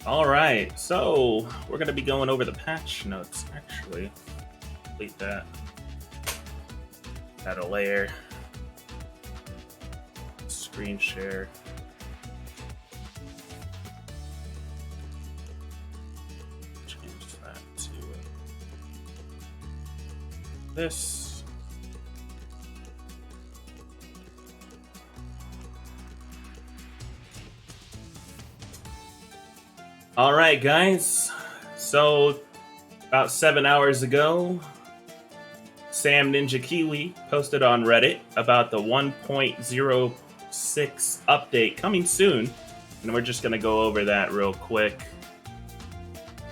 All right, so we're going to be going over the patch notes, actually. Complete that. Add a layer. Screen share. Change that to this. All right, guys. So, about 7 hours ago, Sam Ninja Kiwi posted on Reddit about the 1.06 update coming soon, and we're just going to go over that real quick.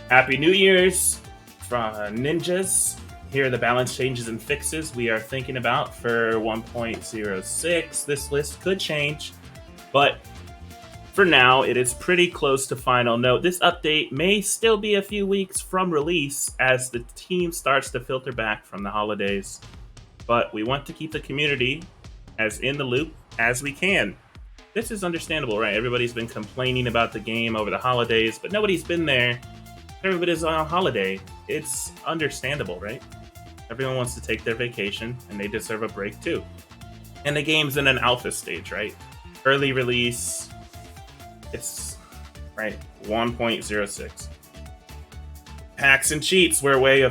Happy New Year's from Ninjas. Here are the balance changes and fixes we are thinking about for 1.06. This list could change, but for now, it is pretty close to final. Note, this update may still be a few weeks from release as the team starts to filter back from the holidays. But we want to keep the community as in the loop as we can. This is understandable, right? Everybody's been complaining about the game over the holidays, but nobody's been there. Everybody's on holiday. It's understandable, right? Everyone wants to take their vacation, and they deserve a break too. And the game's in an alpha stage, right? Early release. It's right 1.06. Hacks and cheats. We're aware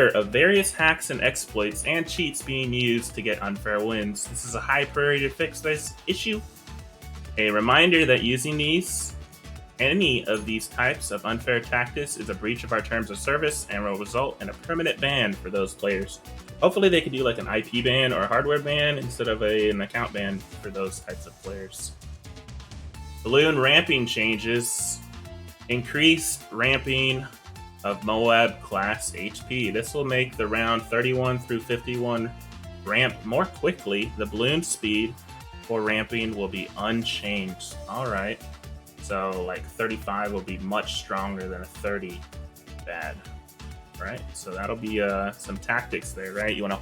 of various hacks and exploits and cheats being used to get unfair wins. This is a high priority to fix this issue. A reminder that using any of these types of unfair tactics is a breach of our terms of service and will result in a permanent ban for those players. Hopefully they could do like an IP ban or a hardware ban instead of an account ban for those types of players. Balloon ramping changes. Increased ramping of Moab class HP. This will make the round 31 through 51 ramp more quickly. The balloon speed for ramping will be unchanged. Alright. So like 35 will be much stronger than a 30 bad. Right, so that'll be some tactics there, right? You want to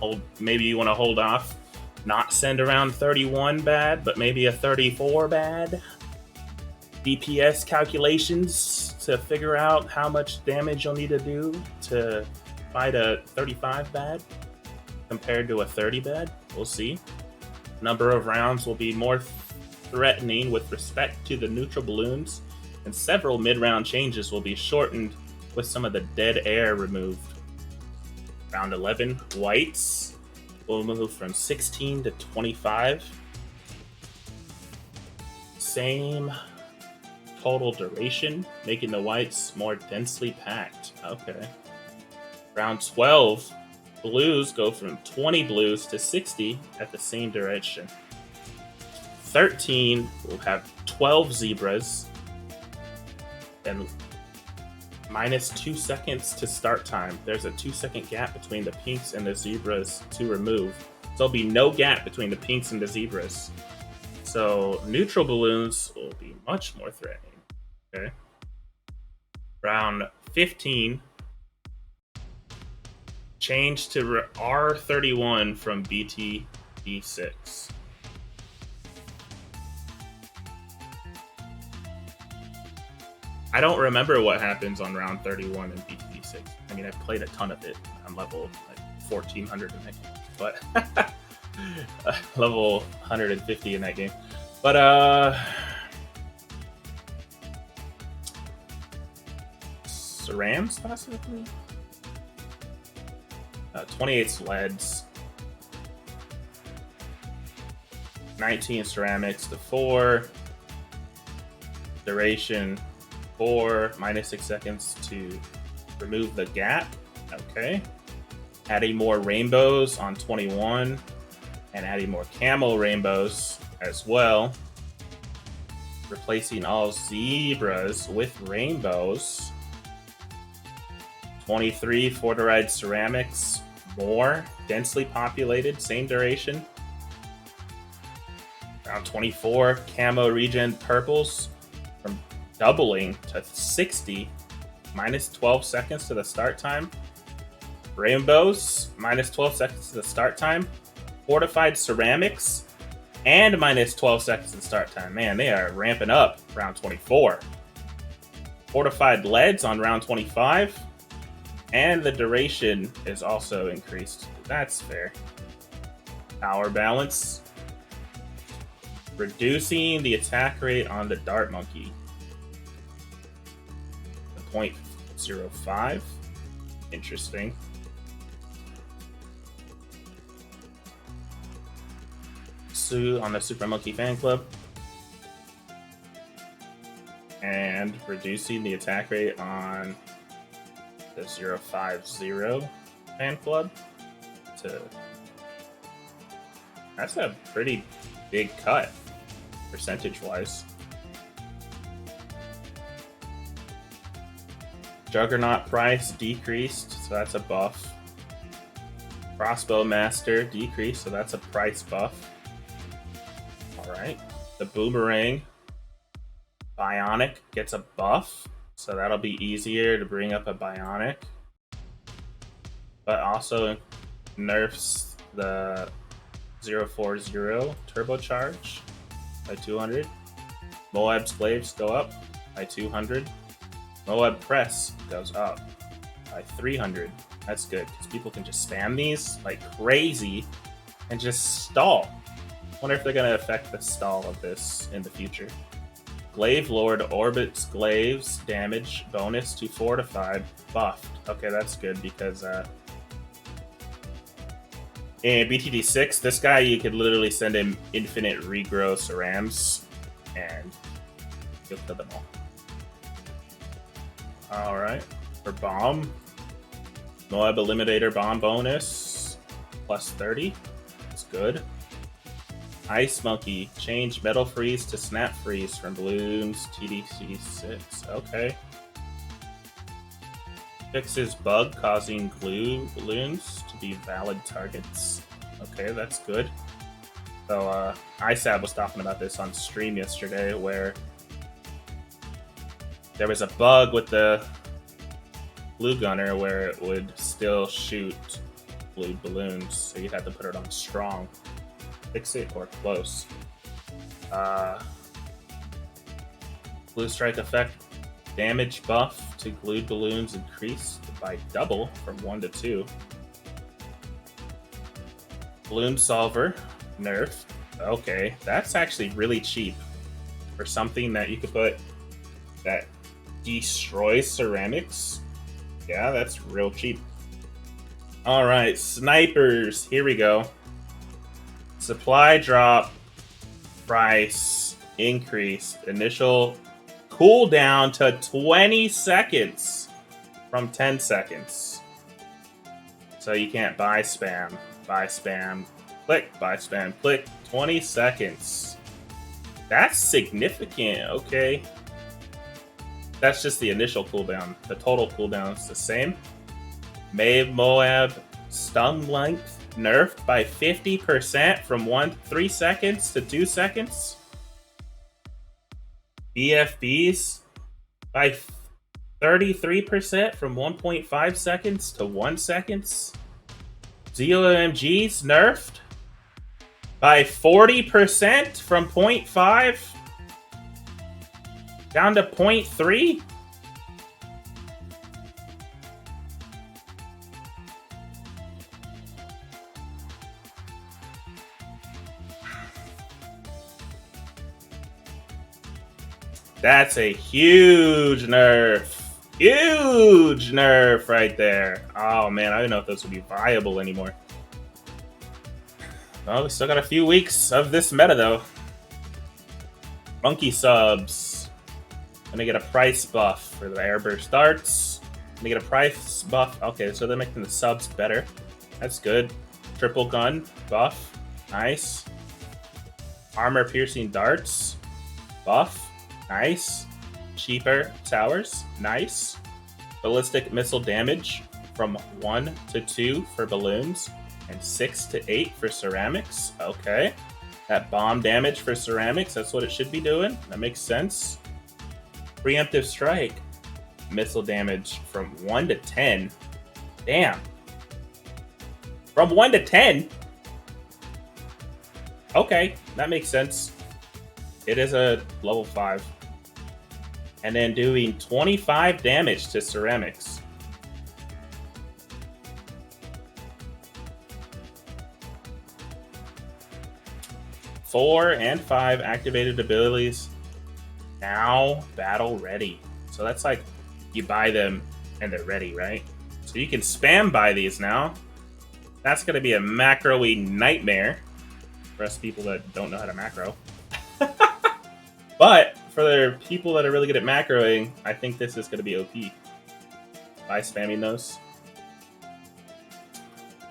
hold off, not send around 31 bad, but maybe a 34 bad. DPS calculations to figure out how much damage you'll need to do to fight a 35 bad compared to a 30 bad. We'll see. Number of rounds will be more threatening with respect to the neutral balloons, and several mid-round changes will be shortened with some of the dead air removed. Round 11, whites will move from 16 to 25. Same total duration, making the whites more densely packed. Okay. Round 12, blues go from 20 blues to 60 at the same duration. 13 will have 12 zebras and minus 2 seconds to start time. There's a 2-second gap between the pinks and the zebras to remove. So there'll be no gap between the pinks and the zebras. So neutral balloons will be much more threatening. Okay. Round 15. Change to R31 from Btd 6. I don't remember what happens on round 31 in Btd 6. I mean, I've played a ton of it. I'm level like 1400 in that game, but level 150 in that game. But cerams possibly. 28 sleds, 19 ceramics to 4. Duration 4, minus 6 seconds to remove the gap. Okay. Adding more rainbows on 21 and adding more camo rainbows as well. Replacing all zebras with rainbows. 23 fortified ceramics, more densely populated, same duration. Round 24 camo regen purples from doubling to 60, minus 12 seconds to the start time. Rainbows, minus 12 seconds to the start time. Fortified ceramics, And minus 12 seconds in start time. Man, they are ramping up round 24. Fortified leads on round 25. And the duration is also increased. That's fair. Power balance. Reducing the attack rate on the Dart Monkey. The 0.05. Interesting. Sue on the Super Monkey Fan Club. And reducing the attack rate on the 050 Fan Club to... That's a pretty big cut, percentage-wise. Juggernaut price decreased, so that's a buff. Crossbow Master decreased, so that's a price buff. Alright. The Boomerang Bionic gets a buff, so that'll be easier to bring up a Bionic. But also nerfs the 040 Turbocharge by 200. Moab's Glaives go up by 200. Moab Press goes up by 300. That's good, because people can just spam these like crazy and just stall. Wonder if they're going to affect the stall of this in the future. Glaive Lord orbits glaives damage bonus to fortified buffed. Okay, that's good because in BTD 6, this guy you could literally send him infinite regrow cerams and he'll kill them all. Alright, for bomb, Moab Eliminator bomb bonus plus 30. That's good. Ice Monkey, change Metal Freeze to Snap Freeze from balloons TDC 6. Okay. Fixes bug causing glue balloons to be valid targets. Okay, that's good. So, ISAB was talking about this on stream yesterday, where there was a bug with the Blue Gunner where it would still shoot blue balloons, so you'd have to put it on strong. Fix it or close. Blue Strike effect damage buff to glued balloons increased by double from 1 to 2. Balloon Solver nerfed. Okay, that's actually really cheap for something that you could put that destroys ceramics. Yeah, that's real cheap. Alright, snipers. Here we go. Supply drop, price increased, initial cooldown to 20 seconds from 10 seconds. So you can't buy spam, click, buy spam, click, 20 seconds. That's significant, okay. That's just the initial cooldown. The total cooldown is the same. Moab stun length nerfed by 50% from 3 seconds to 2 seconds. BFBs by 33% from 1.5 seconds to 1 seconds. ZOMGs nerfed by 40% from 0.5 down to 0.3. That's a huge nerf. Huge nerf right there. Oh man, I don't know if this will be viable anymore. Well, we still got a few weeks of this meta though. Monkey subs. Gonna get a price buff for the airburst darts. Gonna get a price buff. Okay, so they're making the subs better. That's good. Triple gun buff. Nice. Armor piercing darts. Buff. Nice. Cheaper towers. Nice. Ballistic missile damage from 1 to 2 for balloons and 6 to 8 for ceramics. Okay. That bomb damage for ceramics, that's what it should be doing. That makes sense. Preemptive strike. Missile damage from 1 to 10. Damn. From 1 to 10? Okay, that makes sense. It is a level 5. And then doing 25 damage to ceramics. Four and 5 activated abilities. Now battle ready. So that's like you buy them and they're ready, right? So you can spam buy these now. That's going to be a macro-y nightmare for us people that don't know how to macro. But for the people that are really good at macroing, I think this is going to be OP by spamming those.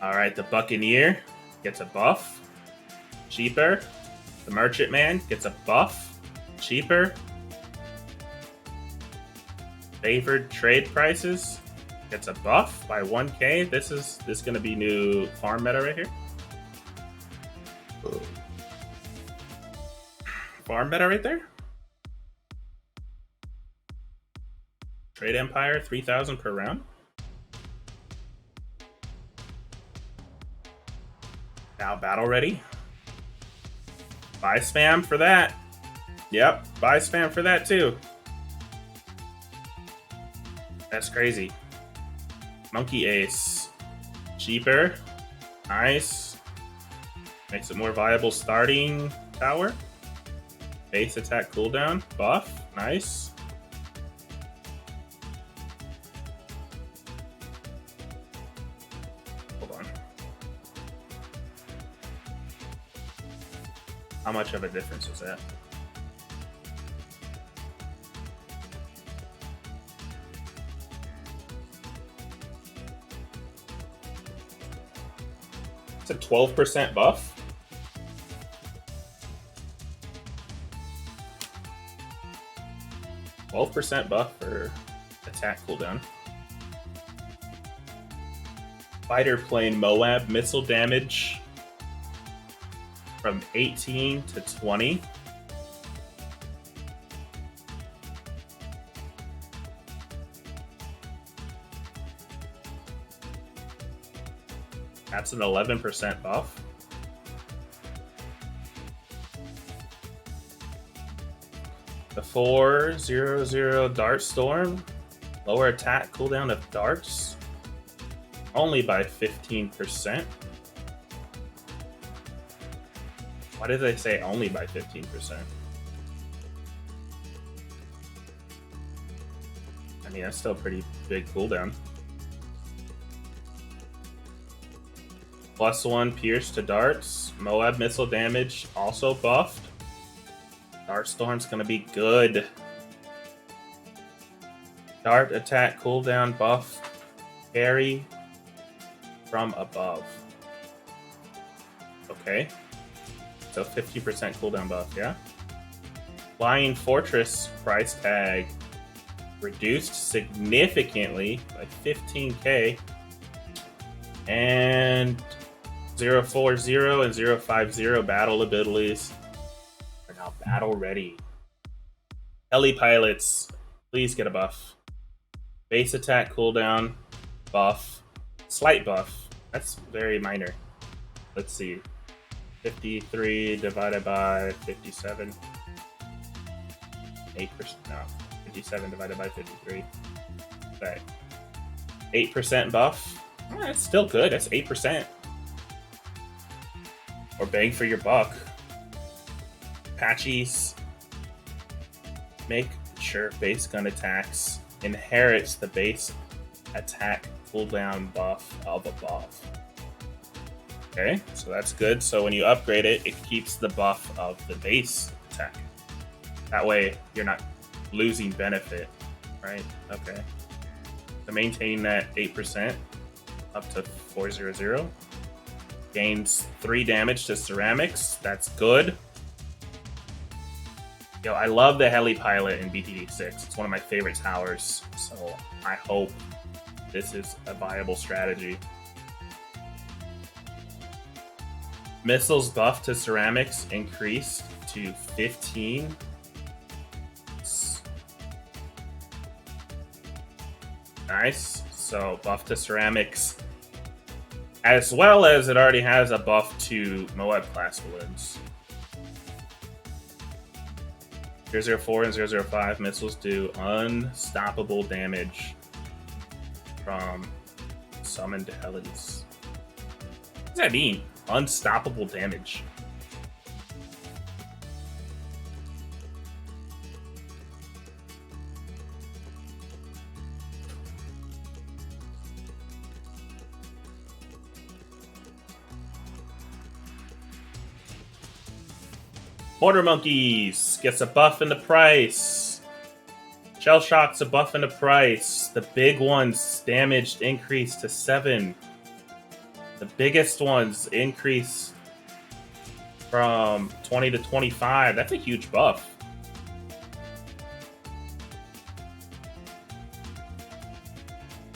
Alright, the Buccaneer gets a buff. Cheaper. The Merchantman gets a buff. Cheaper. Favored trade prices gets a buff by 1k. This is going to be new farm meta right here. Farm meta right there. Trade Empire, 3,000 per round. Now battle ready. Buy spam for that. Yep, buy spam for that too. That's crazy. Monkey Ace. Cheaper. Nice. Makes it more viable starting power. Base attack cooldown. Buff. Nice. Hold on. How much of a difference is that? It's a 12% buff. %12 buff for attack cooldown. Fighter plane Moab missile damage from 18 to 20. That's an 11% buff. The 4/0/0 Dart Storm, lower attack cooldown of darts, only by 15%. Why did they say only by 15%? I mean, that's still a pretty big cooldown. +1 pierce to darts. Moab missile damage also buffed. Dart Storm's gonna be good. Dart attack cooldown buff. Carry from above. Okay. So 50% cooldown buff, yeah? Flying Fortress price tag reduced significantly by 15k. And 040 and 050 battle abilities are now battle ready. Heli pilots, please get a buff. Base attack cooldown, buff, slight buff. That's very minor. Let's see. 53 divided by 57. 8%. No, 57 divided by 53. Okay. 8% buff. Oh, that's still good. That's 8%. Or bang for your buck. Apaches. Make sure base gun attacks inherits the base attack cooldown buff of above. Okay, so that's good. So when you upgrade it, it keeps the buff of the base attack. That way, you're not losing benefit, right? Okay. So maintaining that 8% up to 400. Gains 3 damage to ceramics. That's good. Yo, I love the heli pilot in BTD 6. It's one of my favorite towers. So I hope this is a viable strategy. Missiles buff to ceramics increased to 15. Nice. So buff to ceramics, as well as it already has a buff to Moab class balloons. 004 and 005 missiles do unstoppable damage from summoned Hellies. What does that mean? Unstoppable damage. Mortar Monkeys gets a buff in the price. Shell Shock's a buff in the price. The big ones damaged increase to 7. The biggest ones increase from 20 to 25. That's a huge buff.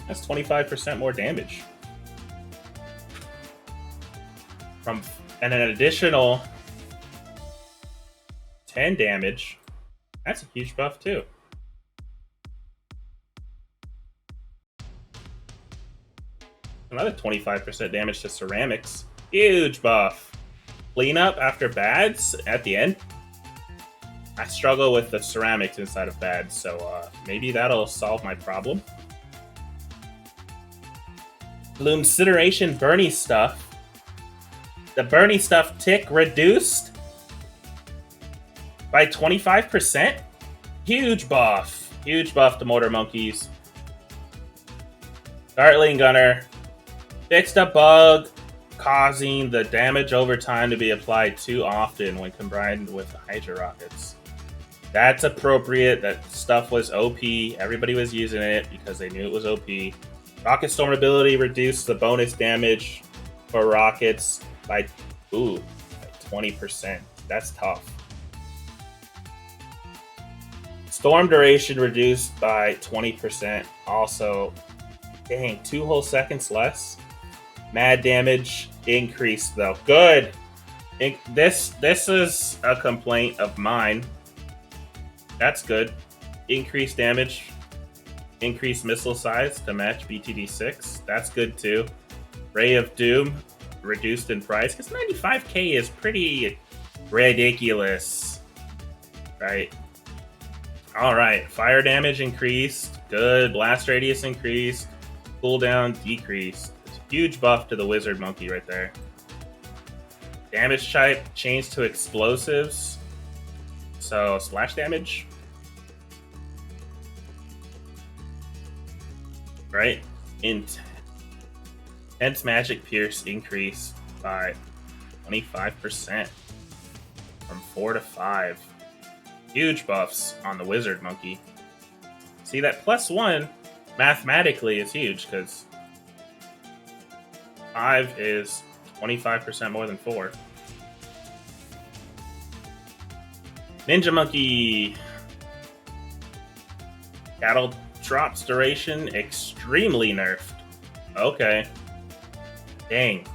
That's 25% more damage. And an additional 10 damage. That's a huge buff too. Another 25% damage to ceramics. Huge buff. Cleanup after bads at the end. I struggle with the ceramics inside of bads, so maybe that'll solve my problem. Incineration Bernie stuff. The Bernie stuff tick reduced by 25%. Huge buff. Huge buff to Mortar Monkeys. Dartling Gunner fixed a bug causing the damage over time to be applied too often when combined with Hydra Rockets. That's appropriate. That stuff was OP. Everybody was using it because they knew it was OP. Rocket Storm ability reduced the bonus damage for rockets by 20%. That's tough. Storm duration reduced by 20%. Also, dang, 2 whole seconds less. Mad damage increased though. Good. This is a complaint of mine. That's good. Increased damage. Increased missile size to match BTD 6. That's good too. Ray of Doom reduced in price because 95k is pretty ridiculous, right? All right, fire damage increased. Good. Blast radius increased. Cooldown decreased. Huge buff to the Wizard Monkey right there. Damage type changed to explosives. So splash damage. Right? Intense Magic Pierce increased by 25% from 4 to 5. Huge buffs on the Wizard Monkey. See, that +1 mathematically is huge because 5 is 25% more than 4. Ninja Monkey. Cattle Drops duration extremely nerfed. Okay. Dang.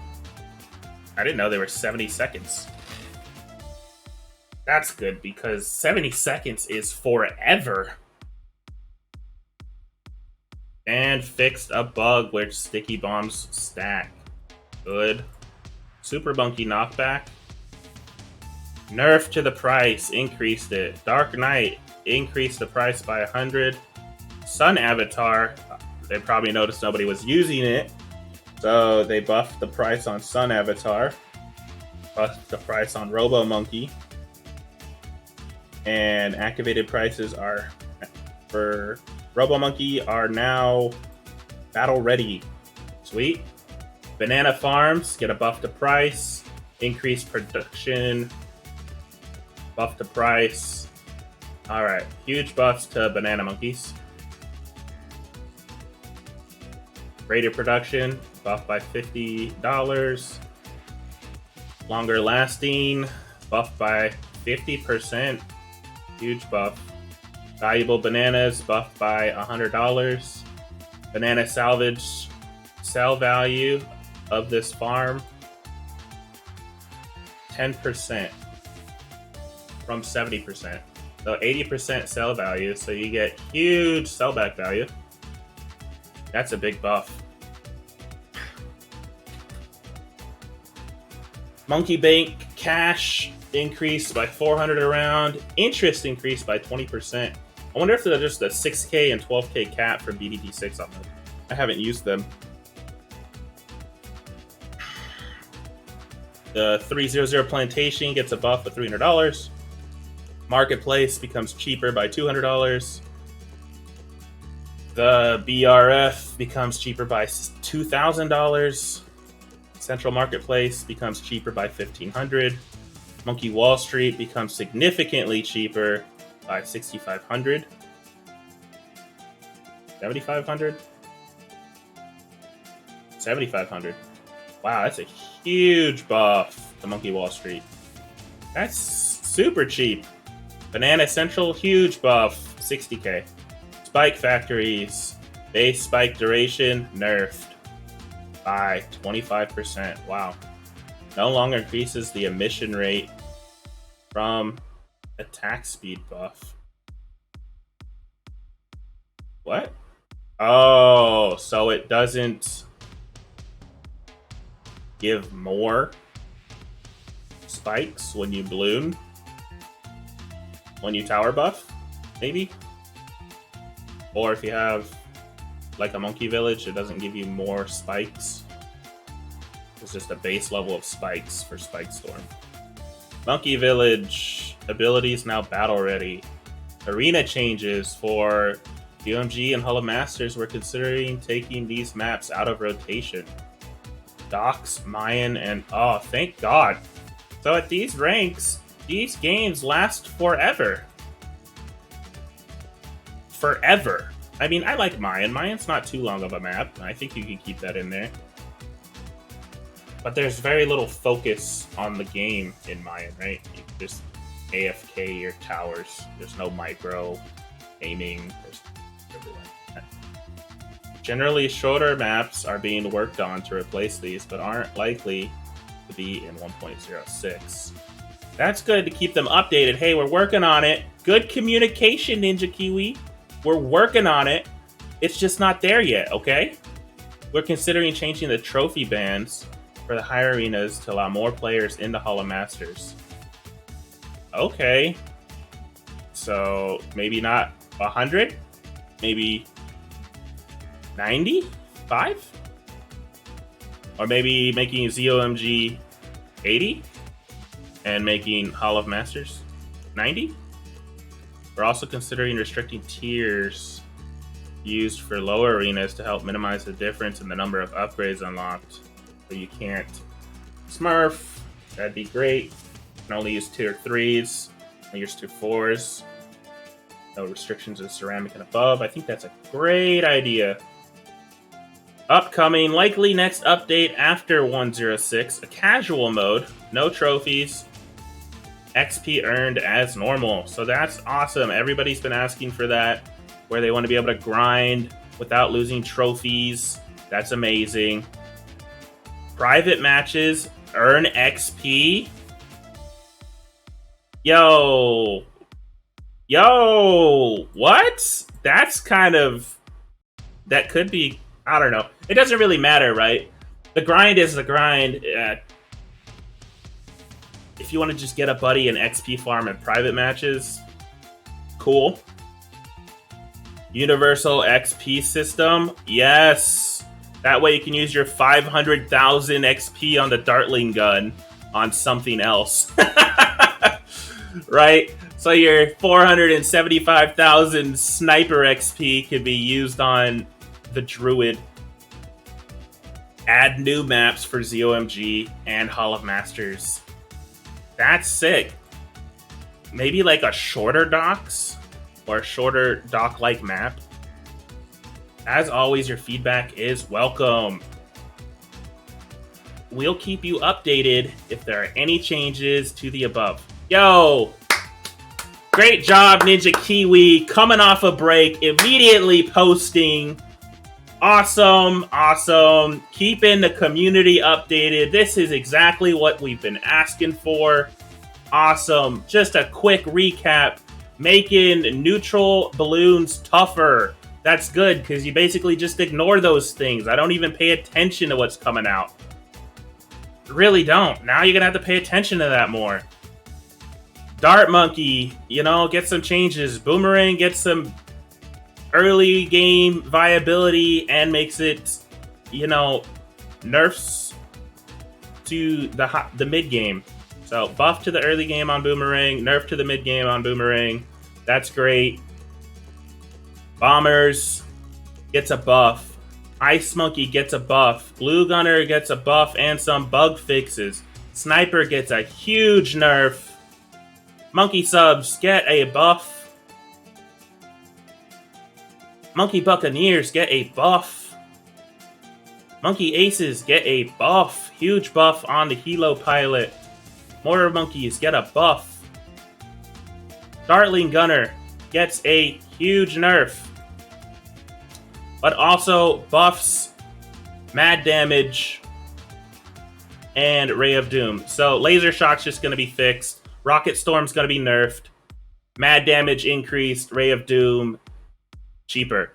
I didn't know they were 70 seconds. That's good because 70 seconds is forever. And fixed a bug where sticky bombs stack. Good. Super Monkey knockback. Nerf to the price, increased it. Dark Knight increased the price by 100. Sun Avatar, they probably noticed nobody was using it, so they buffed the price on Sun Avatar, buffed the price on Robo Monkey, and activated prices are for Robo Monkey are now battle ready. Sweet. Banana Farms get a buff to price, increased production, buff to price. All right, huge buffs to Banana Monkeys. Rate of production, buffed by $50. Longer lasting, buffed by 50%. Huge buff. Valuable bananas, buffed by $100. Banana salvage sell value of this farm, 10% from 70%. So 80% sell value, so you get huge sellback value. That's a big buff. Monkey Bank cash increased by 400 around. Interest increased by 20%. I wonder if there's just a 6K and 12K cap for BDD6 on them. I haven't used them. The 300 Plantation gets a buff of $300. Marketplace becomes cheaper by $200. The BRF becomes cheaper by $2,000. Central Marketplace becomes cheaper by $1,500. Monkey Wall Street becomes significantly cheaper by $6,500. $7,500? $7,500. Wow, that's a huge buff to Monkey Wall Street. That's super cheap. Banana Central, huge buff, 60k. Spike Factories, base spike duration, nerfed by 25%. Wow. No longer increases the emission rate from attack speed buff. What? Oh, so it doesn't give more spikes when you balloon? When you tower buff, maybe? Or if you have like a monkey village, it doesn't give you more spikes. It's just a base level of spikes for Spike Storm. Monkey Village abilities now battle ready. Arena changes for UMG and Hall of Masters. We're considering taking these maps out of rotation. Docks, Mayan, and oh, thank God. So at these ranks, these games last forever. Forever. I mean, I like Mayan. Mayan's not too long of a map. I think you can keep that in there. But there's very little focus on the game in Mayan, right? You can just AFK your towers. There's no micro aiming. There's everything. Generally, shorter maps are being worked on to replace these, but aren't likely to be in 1.06. That's good to keep them updated. Hey, we're working on it. Good communication, Ninja Kiwi. We're working on it. It's just not there yet, okay? We're considering changing the trophy bands for the higher arenas to allow more players into Hall of Masters. Okay. So, maybe not 100? Maybe 95? Or maybe making ZOMG 80? And making Hall of Masters 90? We're also considering restricting tiers used for lower arenas to help minimize the difference in the number of upgrades unlocked. So you can't smurf. That'd be great. You can only use tier 3s, only use tier 4s. No restrictions in ceramic and above. I think that's a great idea. Upcoming, likely next update after 106, a casual mode, no trophies, XP earned as normal. So that's awesome. Everybody's been asking for that, where they want to be able to grind without losing trophies. That's amazing. Private matches, earn XP. Yo, what? That's kind of, that could be, I don't know. It doesn't really matter, right? The grind is the grind. If you want to just get a buddy and XP farm in private matches, cool. Universal XP system, yes. That way you can use your 500,000 XP on the Dartling gun on something else. Right? So your 475,000 sniper XP could be used on the Druid. Add new maps for ZOMG and Hall of Masters. That's sick. Maybe like a shorter docks or a shorter dock-like map. As always, your feedback is welcome. We'll keep you updated if there are any changes to the above. Yo! Great job, Ninja Kiwi. Coming off a break, immediately posting. Awesome, awesome. Keeping the community updated. This is exactly what we've been asking for. Awesome. Just a quick recap. Making neutral balloons tougher. That's good, because you basically just ignore those things. I don't even pay attention to what's coming out. Really don't. Now you're going to have to pay attention to that more. Dart Monkey, you know, get some changes. Boomerang gets some early game viability and makes it, you know, nerfs to the mid game. So buff to the early game on Boomerang, nerf to the mid game on Boomerang. That's great. Bombers gets a buff. Ice Monkey gets a buff. Glue Gunner gets a buff and some bug fixes. Sniper gets a huge nerf. Monkey Subs get a buff. Monkey Buccaneers get a buff. Monkey Aces get a buff. Huge buff on the Helo Pilot. Mortar Monkeys get a buff. Dartling Gunner gets a huge nerf. But also buffs Mad Damage and Ray of Doom. So Laser Shock's just going to be fixed. Rocket Storm's going to be nerfed. Mad Damage increased. Ray of Doom cheaper.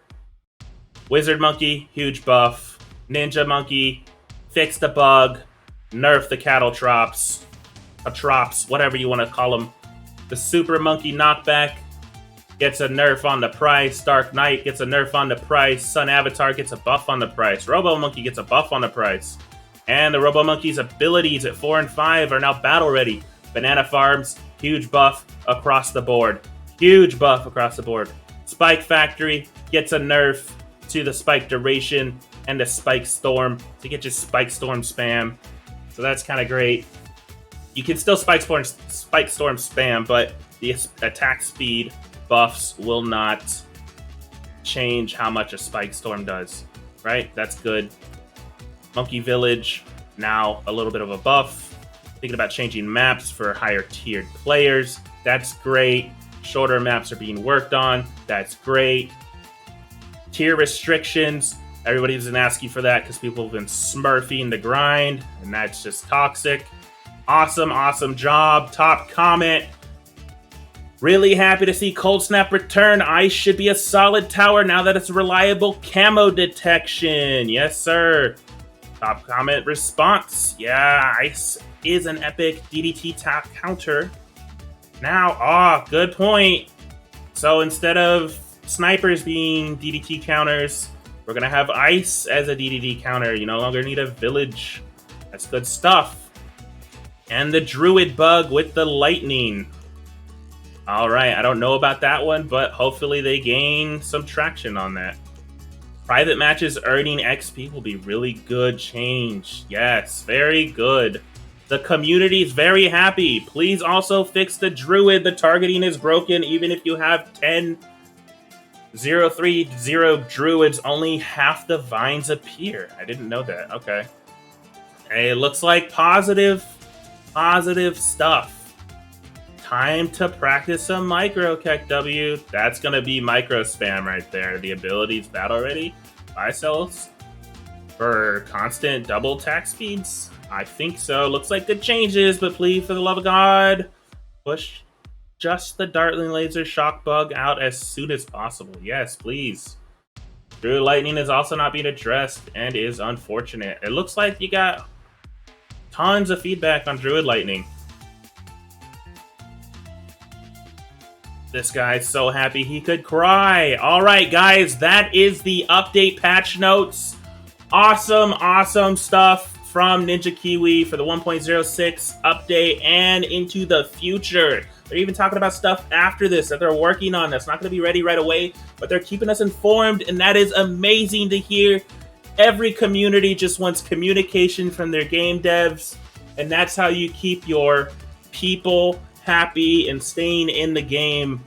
Wizard Monkey, huge buff. Ninja Monkey, fix the bug. Nerf the cattle trops. Trops, whatever you want to call them. The Super Monkey Knockback gets a nerf on the price. Dark Knight gets a nerf on the price. Sun Avatar gets a buff on the price. Robo Monkey gets a buff on the price. And the Robo Monkey's abilities at 4 and 5 are now battle ready. Banana Farms, huge buff across the board. Huge buff across the board. Spike Factory gets a nerf to the Spike Duration and the Spike Storm to get your Spike Storm spam. So that's kind of great. You can still Spike Storm spam, but the attack speed buffs will not change how much a Spike Storm does. Right? That's good. Monkey Village, now a little bit of a buff. Thinking about changing maps for higher tiered players. That's great. Shorter maps are being worked on. That's great. Tier restrictions. Everybody's been asking for that because people have been smurfing the grind, and that's just toxic. Awesome, awesome job. Top comment. Really happy to see Cold Snap return. Ice should be a solid tower now that it's reliable camo detection. Yes, sir. Top comment response. Yeah, Ice is an epic DDT tap counter. Now, good point. So instead of snipers being DDT counters, we're going to have Ice as a DDT counter. You no longer need a village. That's good stuff. And the Druid bug with the lightning. Alright, I don't know about that one, but hopefully they gain some traction on that. Private matches earning XP will be really good change. Yes, very good. The community is very happy. Please also fix the Druid. The targeting is broken. Even if you have 10 0-3-0 Druids, only half the vines appear. I didn't know that. Okay. Hey, it looks like positive stuff. Time to practice some micro, KEKW. That's going to be micro spam right there. The abilities battle ready. Buy cells for constant double attack speeds. I think so. Looks like good changes, but please, for the love of God, push just the Dartling Laser Shock bug out as soon as possible. Yes, please. Druid Lightning is also not being addressed and is unfortunate. It looks like you got tons of feedback on Druid Lightning. This guy's so happy he could cry. All right, guys, that is the update patch notes. Awesome, awesome stuff from Ninja Kiwi for the 1.06 update and into the future. They're even talking about stuff after this that they're working on that's not going to be ready right away, but they're keeping us informed, and that is amazing to hear. Every community just wants communication from their game devs, and that's how you keep your people happy and staying in the game.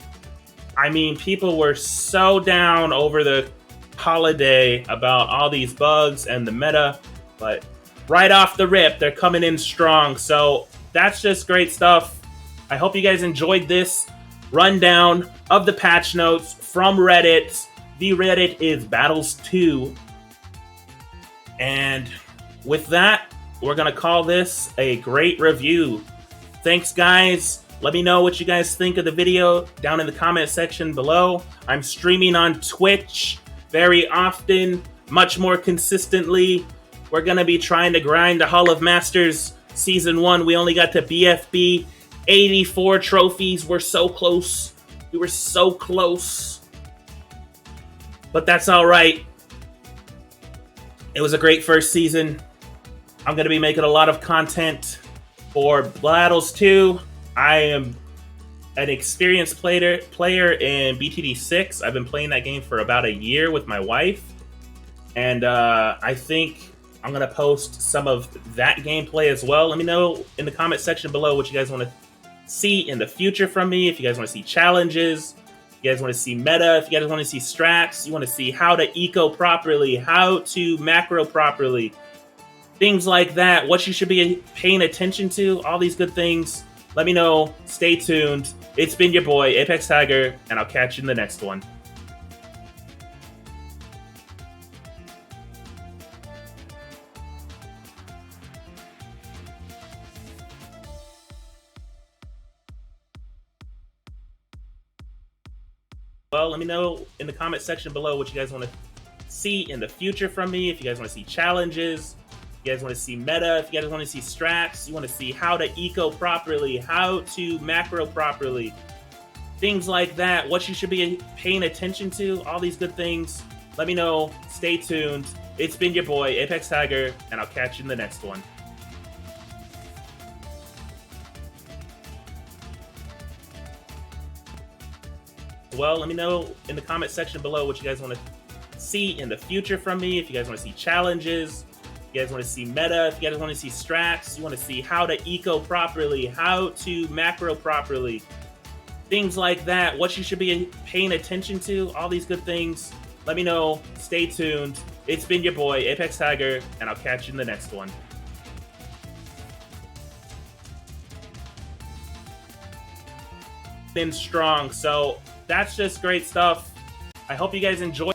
I mean, people were so down over the holiday about all these bugs and the meta, but right off the rip, they're coming in strong. So that's just great stuff. I hope you guys enjoyed this rundown of the patch notes from Reddit. The Reddit is Battles2. And with that, we're going to call this a great review. Thanks, guys. Let me know what you guys think of the video down in the comment section below. I'm streaming on Twitch very often, much more consistently. We're going to be trying to grind the Hall of Masters Season 1. We only got to BFB 84 trophies. We're so close. We were so close. But that's all right. It was a great first season. I'm going to be making a lot of content for Battles 2. I am an experienced player in Btd 6. I've been playing that game for about a year with my wife. And I think I'm going to post some of that gameplay as well. Let me know in the comment section below what you guys want to see in the future from me. If you guys want to see challenges, if you guys want to see meta, if you guys want to see strats, you want to see how to eco properly, how to macro properly, things like that, what you should be paying attention to, all these good things. Let me know. Stay tuned. It's been your boy, Apex Tiger, and I'll catch you in the next one. Well, let me know in the comment section below what you guys want to see in the future from me. If you guys want to see challenges, if you guys want to see meta, if you guys want to see strats, you want to see how to eco properly, how to macro properly, things like that, what you should be paying attention to, all these good things. Let me know. Stay tuned. It's been your boy, Apex Tiger, and I'll catch you in the next one. Well, let me know in the comment section below what you guys want to see in the future from me. If you guys want to see challenges, if you guys want to see meta, if you guys want to see strats, you want to see how to eco properly, how to macro properly, things like that, what you should be paying attention to, all these good things. Let me know. Stay tuned. It's been your boy, Apex Tiger, and I'll catch you in the next one. Been strong, so that's just great stuff. I hope you guys enjoy.